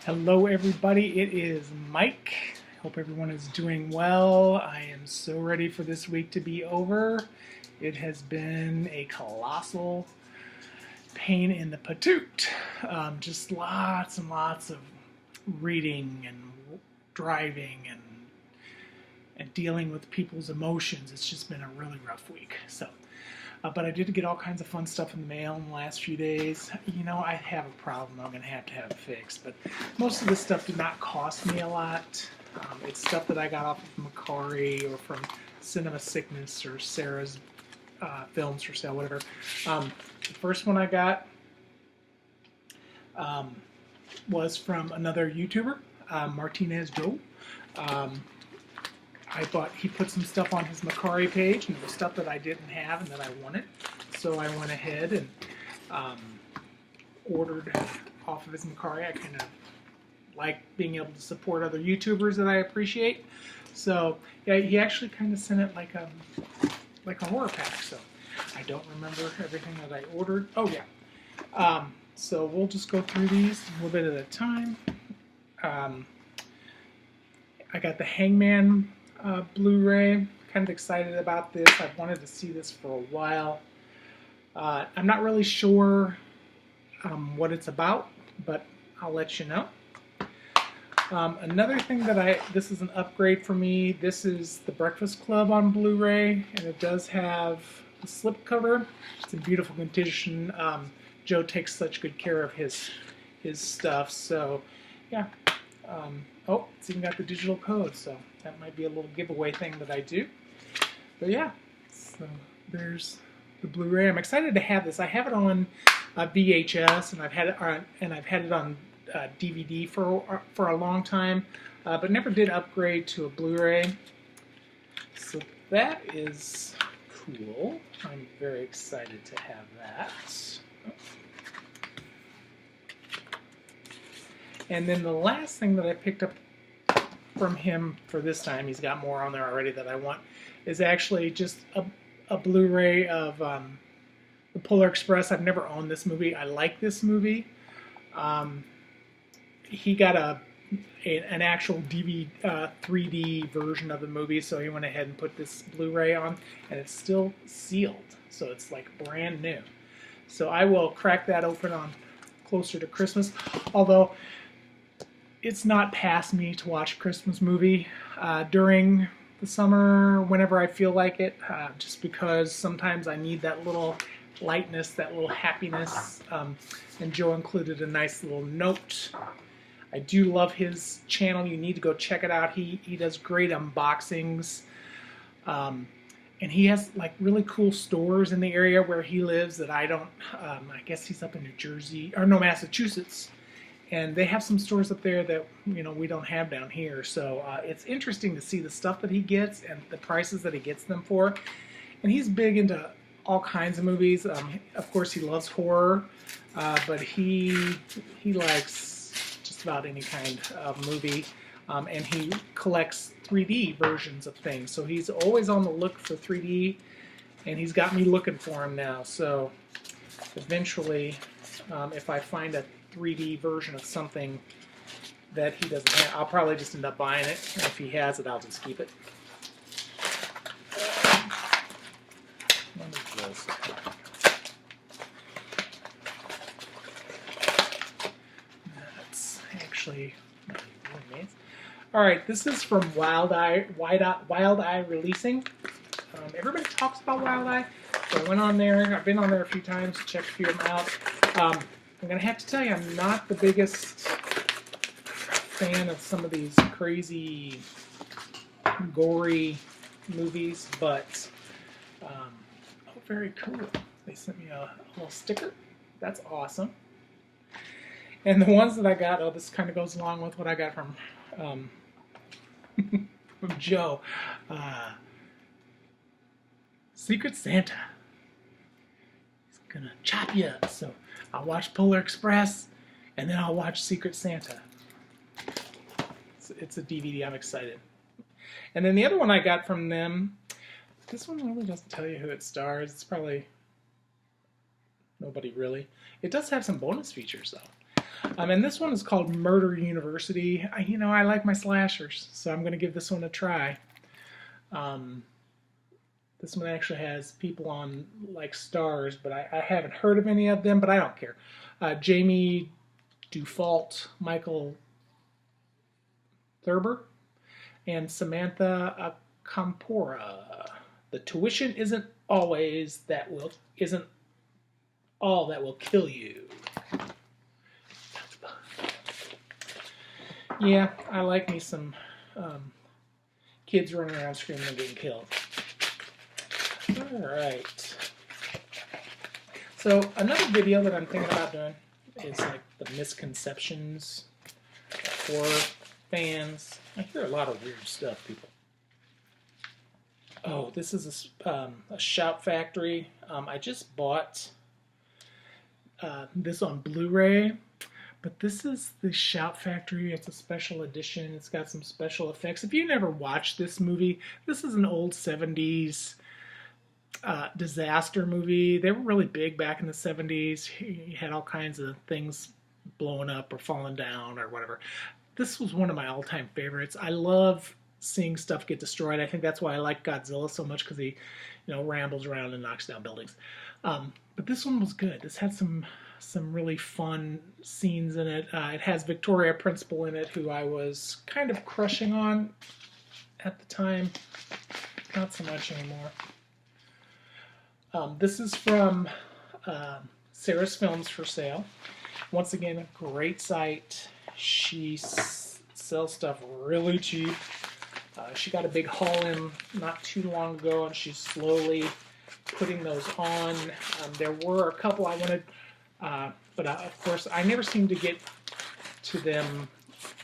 Hello everybody, it is Mike. Hope everyone is doing well. I am so ready for this week to be over. It has been a colossal pain in the patoot. Just lots and lots of reading and driving and dealing with people's emotions. It's just been a really rough week. But I did get all kinds of fun stuff in the mail in the last few days. You know, I have a problem I'm going to have it fixed, but most of this stuff did not cost me a lot. It's stuff that I got off of Mecari or from Cinema Sickness or Sarah's Films for Sale, whatever. The first one I got was from another YouTuber, Martinez Joe. He put some stuff on his Mecari page, and it was stuff that I didn't have and that I wanted. So I went ahead and ordered off of his Mecari. I kind of like being able to support other YouTubers that I appreciate. So yeah, he actually kind of sent it like a horror pack. So I don't remember everything that I ordered. Oh yeah. So we'll just go through these a little bit at a time. I got the Hangman Blu-ray. Kind of excited about this. I've wanted to see this for a while. I'm not really sure what it's about, but I'll let you know. Another thing that this is an upgrade for me. This is The Breakfast Club on Blu-ray, and it does have the slipcover. It's in beautiful condition. Joe takes such good care of his stuff, so yeah. Oh, it's even got the digital code, so that might be a little giveaway thing that I do. But yeah, so there's the Blu-ray. I'm excited to have this. I have it on VHS, and I've had it on DVD for a long time, but never did upgrade to a Blu-ray. So that is cool. I'm very excited to have that. And then the last thing that I picked up from him for this time, he's got more on there already that I want, is actually just a Blu-ray of The Polar Express. I've never owned this movie. I like this movie. He got an actual 3D version of the movie, so he went ahead and put this Blu-ray on, and it's still sealed, so it's like brand new. So I will crack that open on closer to Christmas, although it's not past me to watch a Christmas movie during the summer whenever I feel like it, just because sometimes I need that little lightness, that little happiness, and Joe included a nice little note. I do love his channel. You need to go check it out. He does great unboxings, and he has like really cool stores in the area where he lives that I don't. I guess he's up in New Jersey, or no, Massachusetts. And they have some stores up there that we don't have down here. So it's interesting to see the stuff that he gets and the prices that he gets them for. And he's big into all kinds of movies. Of course, he loves horror, but he likes just about any kind of movie. And he collects 3D versions of things. So he's always on the look for 3D, and he's got me looking for him now. So eventually, if I find a 3D version of something that he doesn't have, I'll probably just end up buying it. And if he has it, I'll just keep it. What is this? That's actually roommates. All right, this is from Wild Eye Releasing. Everybody talks about Wild Eye, so I went on there. I've been on there a few times, checked a few of them out. I'm going to have to tell you, I'm not the biggest fan of some of these crazy, gory movies, but oh, very cool. They sent me a little sticker. That's awesome. And the ones that I got, oh, this kind of goes along with what I got from from Joe. Secret Santa. He's going to chop you up, so I'll watch Polar Express, and then I'll watch Secret Santa. It's a DVD. I'm excited. And then the other one I got from them, this one really doesn't tell you who it stars. It's probably nobody really. It does have some bonus features, though. And this one is called Murder University. I like my slashers, so I'm going to give this one a try. Um, this one actually has people on like stars, but I haven't heard of any of them, but I don't care. Jamie Dufault, Michael Thurber, and Samantha Campora. The tuition isn't all that will kill you. Yeah, I like me some kids running around screaming and getting killed. Alright. So another video that I'm thinking about doing is like the misconceptions for fans. I hear a lot of weird stuff, people. Oh, this is a Shout Factory. I just bought this on Blu-ray, but this is the Shout Factory. It's a special edition. It's got some special effects. If you never watched this movie, this is an old 70s disaster movie. They were really big back in the 70s. You had all kinds of things blowing up or falling down or whatever. This was one of my all-time favorites. I love seeing stuff get destroyed. I think that's why I like Godzilla so much, because he, rambles around and knocks down buildings. But this one was good. This had some really fun scenes in it. It has Victoria Principal in it, who I was kind of crushing on at the time. Not so much anymore. This is from Sarasfilms for Sale. Once again, a great site. She sells stuff really cheap. She got a big haul in not too long ago, and she's slowly putting those on. There were a couple I wanted, but of course I never seemed to get to them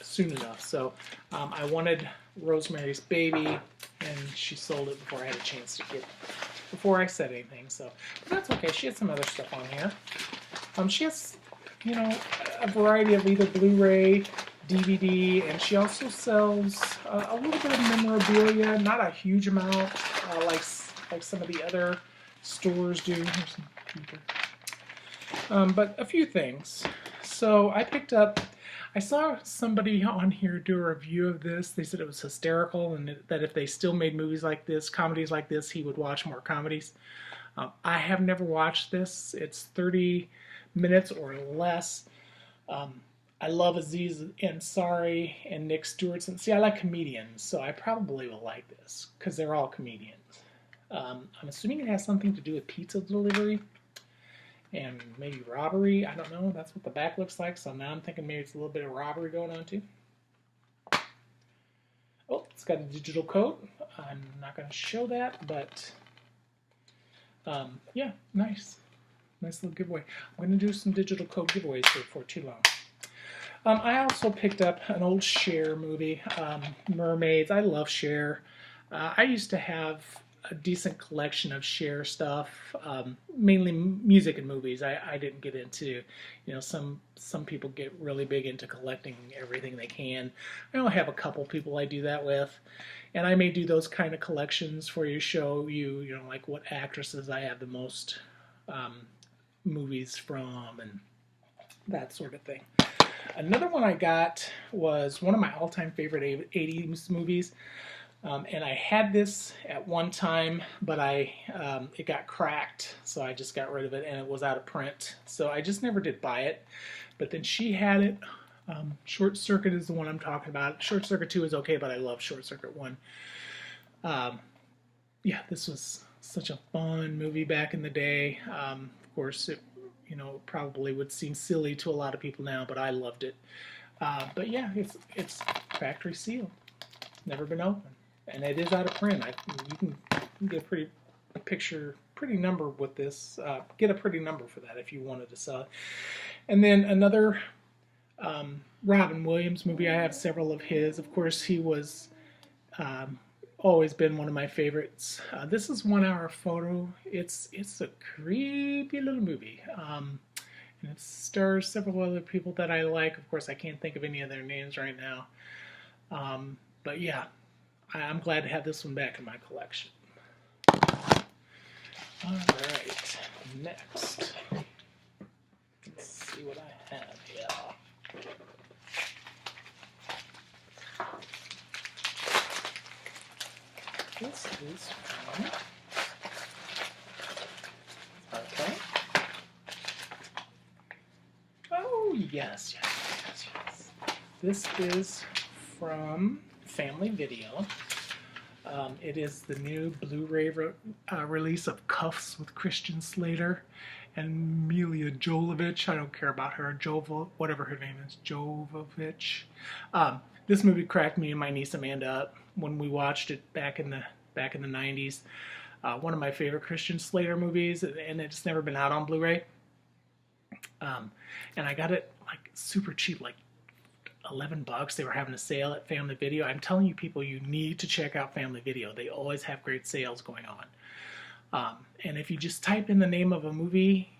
soon enough. So I wanted Rosemary's Baby, and she sold it before I had a chance to get it, before I said anything. So but that's okay. She has some other stuff on here. She has, a variety of either Blu-ray, DVD, and she also sells a little bit of memorabilia, not a huge amount, like some of the other stores do. Here's some paper. But a few things. So I saw somebody on here do a review of this. They said it was hysterical, and that if they still made movies like this, comedies like this, he would watch more comedies. I have never watched this. It's 30 minutes or less. I love Aziz Ansari and Nick Stewart. And see, I like comedians, so I probably will like this because they're all comedians. I'm assuming it has something to do with pizza delivery and maybe robbery. I don't know. That's what the back looks like. So now I'm thinking maybe it's a little bit of robbery going on too. Oh, it's got a digital code. I'm not going to show that, but yeah, nice. Nice little giveaway. I'm going to do some digital code giveaways here for too long. I also picked up an old Cher movie, Mermaids. I love Cher. I used to have a decent collection of Cher stuff, mainly music and movies. I didn't get into, some people get really big into collecting everything they can. I only have a couple people I do that with, and I may do those kind of collections for you, show you, like what actresses I have the most movies from and that sort of thing. Another one I got was one of my all-time favorite 80s movies. And I had this at one time, but it got cracked, so I just got rid of it, and it was out of print. So I just never did buy it. But then she had it. Short Circuit is the one I'm talking about. Short Circuit 2 is okay, but I love Short Circuit 1. Yeah, this was such a fun movie back in the day. Of course, it probably would seem silly to a lot of people now, but I loved it. But yeah, it's factory sealed. Never been opened. And it is out of print. You can get a pretty number with this. Get a pretty number for that if you wanted to sell it. And then another Robin Williams movie. I have several of his. Of course, he was always been one of my favorites. This is 1 Hour Photo. It's a creepy little movie. And it stars several other people that I like. Of course, I can't think of any of their names right now. But yeah, I'm glad to have this one back in my collection. Alright, next. Let's see what I have here. This is from, okay. Oh, yes. This is from Family Video. It is the new Blu-ray release of Cuffs with Christian Slater and Mila Jovovich. I don't care about her. Whatever her name is, Jovovich. This movie cracked me and my niece Amanda up when we watched it back in the 90s. One of my favorite Christian Slater movies, and it's never been out on Blu-ray. And I got it like super cheap, like $11. They were having a sale at Family Video. I'm telling you, people, you need to check out Family Video. They always have great sales going on. And if you just type in the name of a movie,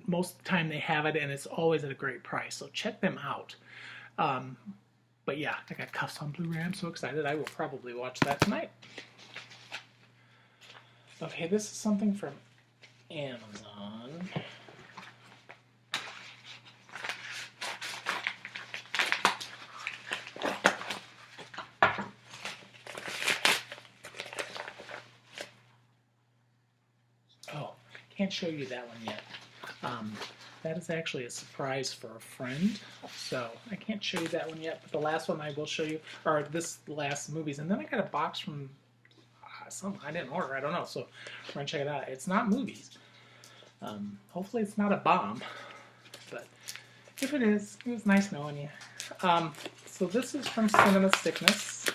most of the time they have it, and it's always at a great price. So check them out. But yeah, I got Cuffs on Blu-ray. I'm so excited. I will probably watch that tonight. Okay, this is something from Amazon. Can't show you that one yet. That is actually a surprise for a friend, so I can't show you that one yet, but the last one I will show you are the last movies, and then I got a box from some I didn't order, I don't know, so we're going to check it out. It's not movies. Hopefully it's not a bomb, but if it is, it was nice knowing you. So this is from Cinema Sickness.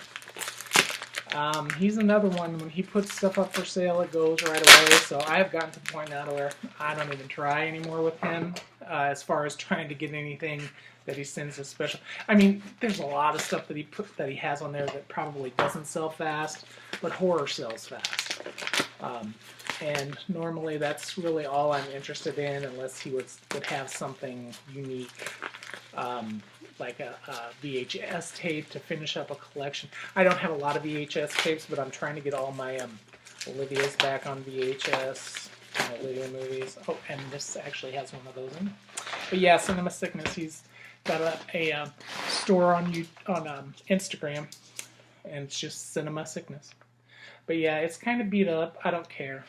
He's another one, when he puts stuff up for sale, it goes right away, so I have gotten to the point now where I don't even try anymore with him, as far as trying to get anything that he sends as special. I mean, there's a lot of stuff that he has on there that probably doesn't sell fast, but horror sells fast. And normally that's really all I'm interested in, unless he would have something unique. Like a VHS tape to finish up a collection. I don't have a lot of VHS tapes, but I'm trying to get all my Olivia's back on VHS, Olivia movies. Oh, and this actually has one of those in it. But yeah, Cinema Sickness, he's got a store on Instagram, and it's just Cinema Sickness. But yeah, it's kind of beat up. I don't care.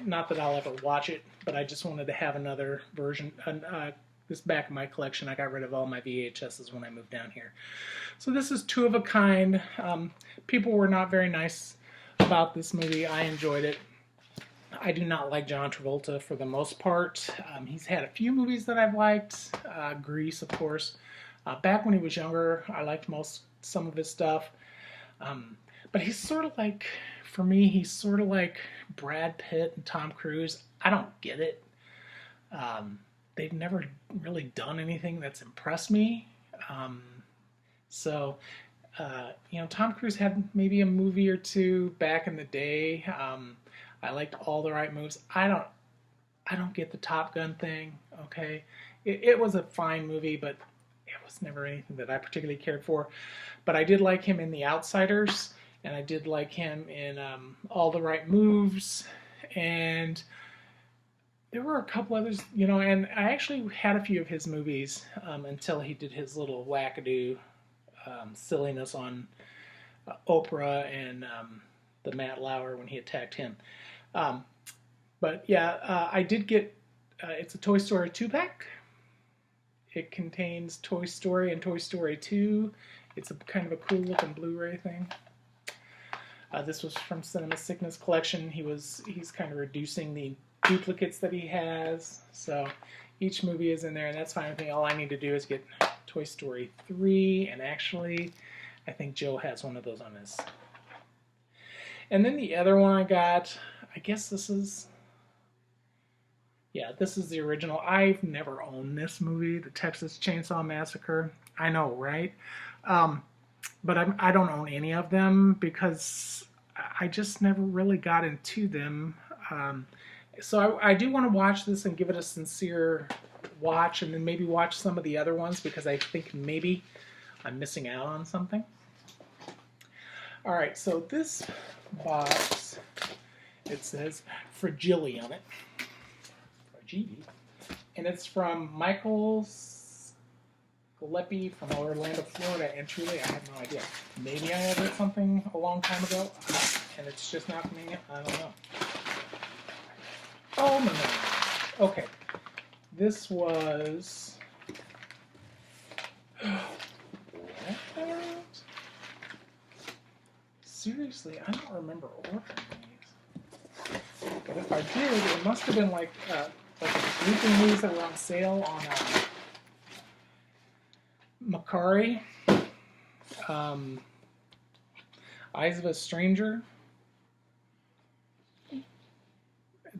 Not that I'll ever watch it, but I just wanted to have another version, this back in my collection. I got rid of all my VHSs when I moved down here. So this is Two of a Kind. People were not very nice about this movie. I enjoyed it. I do not like John Travolta for the most part. He's had a few movies that I've liked. Grease, of course. Back when he was younger, I liked some of his stuff. But he's sort of like, for me, he's sort of like Brad Pitt and Tom Cruise. I don't get it. They've never really done anything that's impressed me. Tom Cruise had maybe a movie or two back in the day. I liked All the Right Moves. I don't get the Top Gun thing, okay? It was a fine movie, but it was never anything that I particularly cared for. But I did like him in The Outsiders, and I did like him in All the Right Moves, and there were a couple others, and I actually had a few of his movies until he did his little wackadoo silliness on Oprah and the Matt Lauer when he attacked him. But yeah, I did get, it's a Toy Story 2-pack. It contains Toy Story and Toy Story 2. It's a kind of a cool looking Blu-ray thing. This was from Cinema Sickness Collection. He's kind of reducing the duplicates that he has, so each movie is in there, and that's fine with me. All I need to do is get Toy Story 3, and actually I think Joe has one of those on his. And then the other one I got, I guess this is the original. I've never owned this movie, the Texas Chainsaw Massacre. I know, right? But I don't own any of them because I just never really got into them. So I do want to watch this and give it a sincere watch, and then maybe watch some of the other ones, because I think maybe I'm missing out on something. Alright, so this box, it says Fragile on it. Fragile. And it's from Michael's Gillespie from Orlando, Florida, and truly, I have no idea. Maybe I ordered something a long time ago, and it's just not coming in. I don't know. Oh, no. Okay. This was... What? Seriously, I don't remember ordering these. But if I did, it must have been like a group of movies that were on sale on Mecari. Eyes of a Stranger.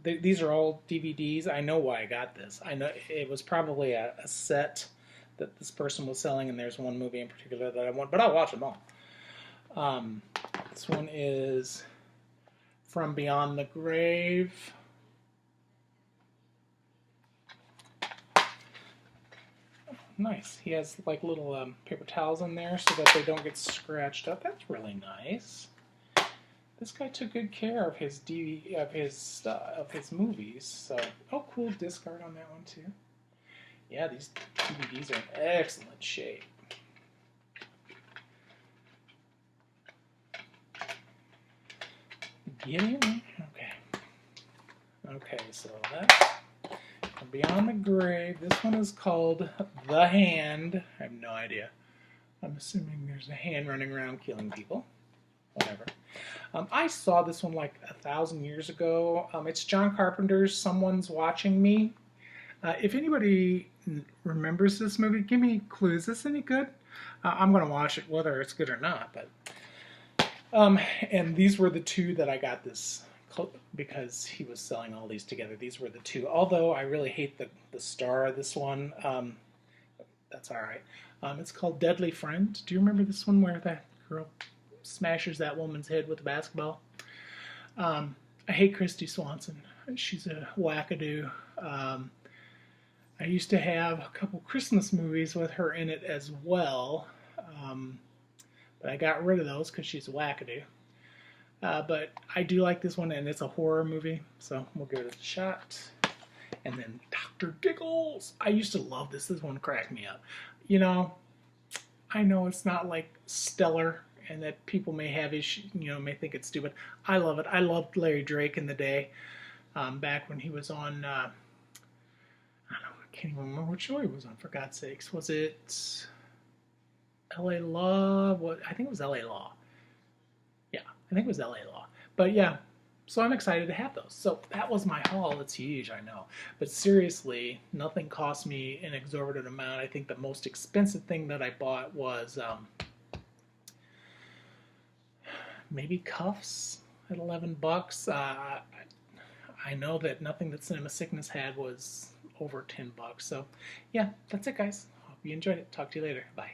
These are all DVDs. I know why I got this. I know it was probably a set that this person was selling, and there's one movie in particular that I want, but I'll watch them all. This one is From Beyond the Grave. Nice. He has like little paper towels in there so that they don't get scratched up. That's really nice. This guy took good care of his movies. So, oh, cool disc art on that one too. Yeah, these DVDs are in excellent shape. Get in. Okay. Okay, so that's From Beyond the Grave. This one is called The Hand. I have no idea. I'm assuming there's a hand running around killing people. Whatever. I saw this one like 1,000 years ago. It's John Carpenter's Someone's Watching Me. If anybody remembers this movie, give me a clue. Is this any good? I'm going to watch it whether it's good or not. But and these were the two that I got this because he was selling all these together. These were the two. Although I really hate the star of this one. That's all right. It's called Deadly Friend. Do you remember this one where that girl smashes that woman's head with a basketball? I hate Christy Swanson. She's a wackadoo. I used to have a couple Christmas movies with her in it as well, but I got rid of those because she's a wackadoo. But I do like this one, and it's a horror movie, so we'll give it a shot. And then Dr. Giggles. I used to love this. This one cracked me up. You know, I know it's not like stellar, and that people may have issues, may think it's stupid. I love it. I loved Larry Drake in the day, back when he was on, I don't know, I can't even remember what show he was on, for God's sakes. Was it L.A. Law? What? I think it was L.A. Law. Yeah, I think it was L.A. Law. But yeah, so I'm excited to have those. So that was my haul. It's huge, I know. But seriously, nothing cost me an exorbitant amount. I think the most expensive thing that I bought was maybe cuffs at $11. I know that nothing that Cinema Sickness had was over $10. So yeah, that's it, guys. Hope you enjoyed it. Talk to you later. Bye.